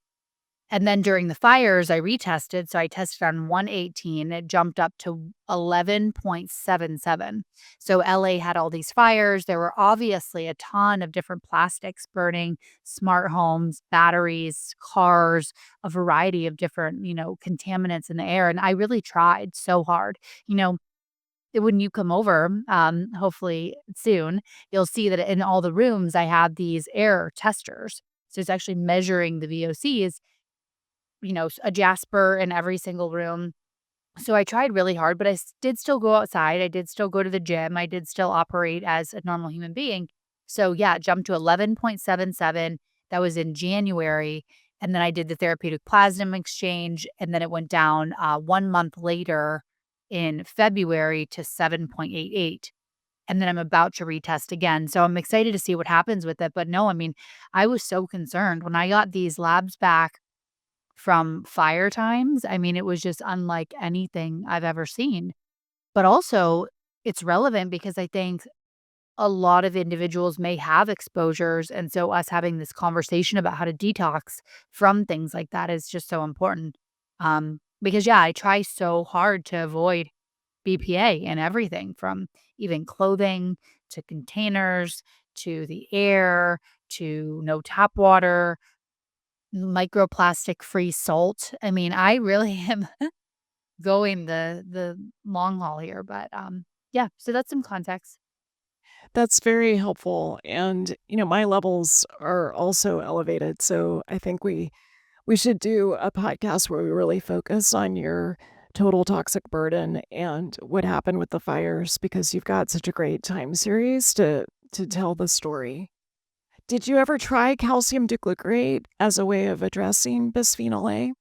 And then during the fires, I retested. So I tested on 118. It jumped up to 11.77. So LA had all these fires. There were obviously a ton of different plastics burning, smart homes, batteries, cars, a variety of different, contaminants in the air. And I really tried so hard. When you come over, hopefully soon, you'll see that in all the rooms, I have these air testers. So it's actually measuring the VOCs, a Jasper in every single room. So I tried really hard, but did still go outside. I did still go to the gym. I did still operate as a normal human being. So yeah, it jumped to 11.77. That was in January. And then I did the therapeutic plasma exchange. And then it went down 1 month later in February to 7.88. And then I'm about to retest again. So I'm excited to see what happens with it. But no, I mean, I was so concerned when I got these labs back from fire times. I mean, it was just unlike anything I've ever seen. But also, it's relevant because I think a lot of individuals may have exposures. And so, us having this conversation about how to detox from things like that is just so important. Because, yeah, I try so hard to avoid BPA in everything from even clothing to containers to the air to no tap water, microplastic free salt. I mean, I really am going the long haul here, but, yeah, so that's some context. That's very helpful. And, my levels are also elevated. So I think we should do a podcast where we really focus on your total toxic burden and what happened with the fires because you've got such a great time series to tell the story. Did you ever try calcium glucarate as a way of addressing bisphenol A?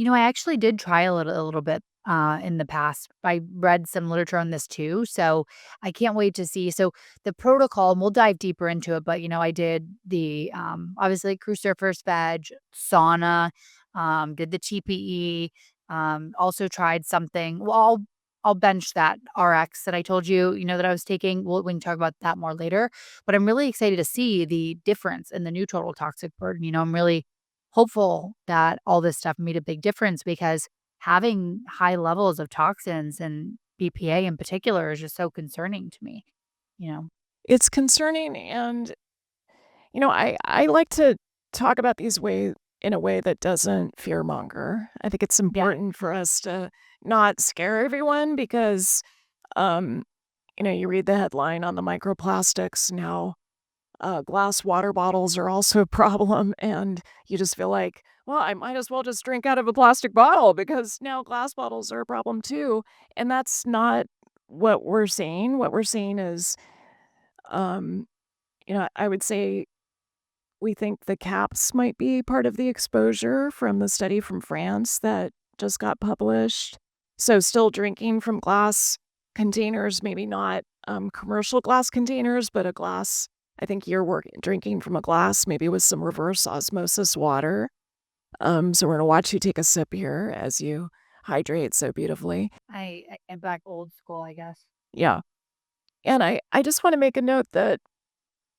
I actually did try a little bit, in the past. I read some literature on this too, so I can't wait to see. So the protocol, and we'll dive deeper into it, but, I did the, obviously cruciferous veg, sauna, did the TPE, also tried something well, I'll bench that RX that I told you, that I was taking. We can talk about that more later, but I'm really excited to see the difference in the new total toxic burden. I'm really hopeful that all this stuff made a big difference because having high levels of toxins and BPA in particular is just so concerning to me, you know? It's concerning, and, I like to talk about these in a way that doesn't fearmonger. I think it's Yeah. important for us to not scare everyone because, um, you read the headline on the microplastics now. Glass water bottles are also a problem, and you just feel like, well, I might as well just drink out of a plastic bottle because now glass bottles are a problem too. And that's not what we're seeing. What we're seeing is, um, I would say we think the caps might be part of the exposure from the study from France that just got published. So, still drinking from glass containers, maybe not commercial glass containers, but a glass. I think you're drinking from a glass, maybe with some reverse osmosis water. So, we're going to watch you take a sip here as you hydrate so beautifully. I'm back old school, I guess. Yeah. And I just want to make a note that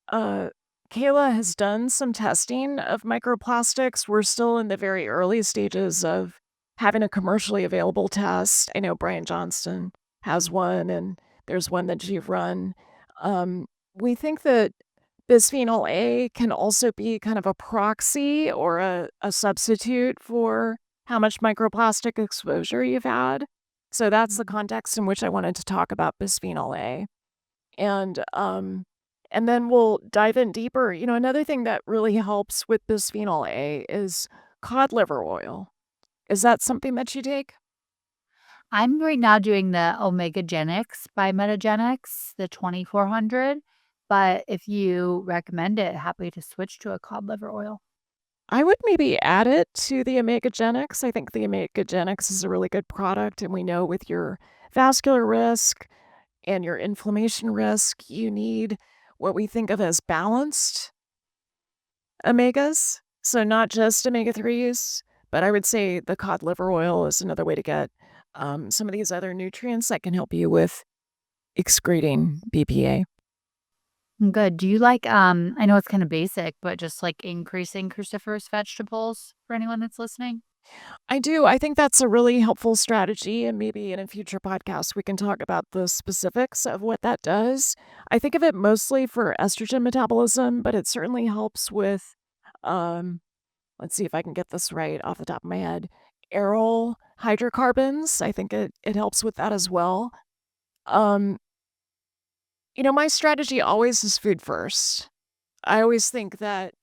Uh, Kayla has done some testing of microplastics. We're still in the very early stages of having a commercially available test. I know Brian Johnston has one, and there's one that you've run. Um, we think that bisphenol A can also be kind of a proxy or a substitute for how much microplastic exposure you've had. So that's the Mhm. context in which I wanted to talk about bisphenol A. And, and then we'll dive in deeper. Another thing that really helps with bisphenol A is cod liver oil. Is that something that you take? I'm right now doing the Omega Genics by Metagenics, the 2400. But if you recommend it, happy to switch to a cod liver oil. I would maybe add it to the Omegagenics. I think the Omegagenics is a really good product, and we know with your vascular risk and your inflammation risk, you need what we think of as balanced omegas. So not just omega 3s, but I would say the cod liver oil is another way to get some of these other nutrients that can help you with excreting BPA. Good. Do you like, I know it's kind of basic, but just like increasing cruciferous vegetables for anyone that's listening? I do. I think that's a really helpful strategy. And maybe in a future podcast, we can talk about the specifics of what that does. I think of it mostly for estrogen metabolism, but it certainly helps with, um, let's see if I can get this right off the top of my head, aryl hydrocarbons. I think it helps with that as well. Um, my strategy always is food first. I always think that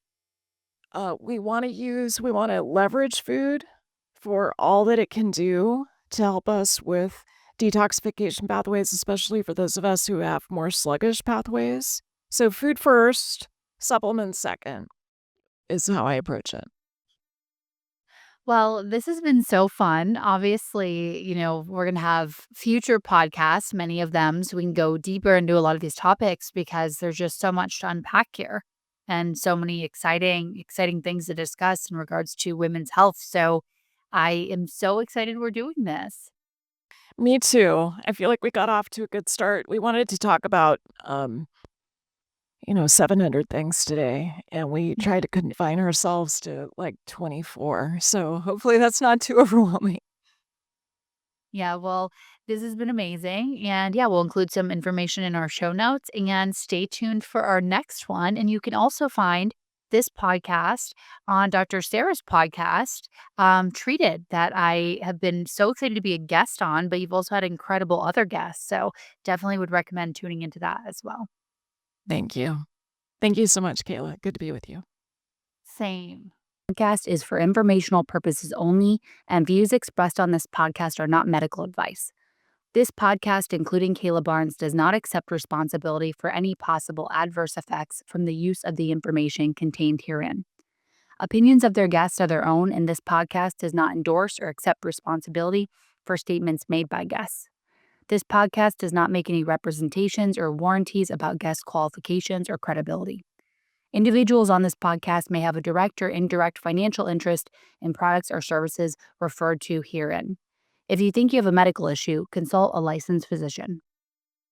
we want to leverage food for all that it can do to help us with detoxification pathways, especially for those of us who have more sluggish pathways. So, food first, supplements second is how I approach it. Well, this has been so fun. Obviously, we're going to have future podcasts, many of them, so we can go deeper into a lot of these topics because there's just so much to unpack here and so many exciting things to discuss in regards to women's health. So I am so excited we're doing this. Me too. I feel like we got off to a good start. We wanted to talk about, 700 things today, and we tried to confine ourselves to like 24. So, hopefully, that's not too overwhelming. Yeah, well, this has been amazing. And yeah, we'll include some information in our show notes and stay tuned for our next one. And you can also find this podcast on Dr. Sarah's podcast, Treated, that I have been so excited to be a guest on, but you've also had incredible other guests. So definitely would recommend tuning into that as well. Thank you. Thank you so much, Kayla. Good to be with you. Same. Podcast is for informational purposes only, and views expressed on this podcast are not medical advice. This podcast, including Kayla Barnes, does not accept responsibility for any possible adverse effects from the use of the information contained herein. Opinions of their guests are their own, and this podcast does not endorse or accept responsibility for statements made by guests. This podcast does not make any representations or warranties about guest qualifications or credibility. Individuals on this podcast may have a direct or indirect financial interest in products or services referred to herein. If you think you have a medical issue, consult a licensed physician.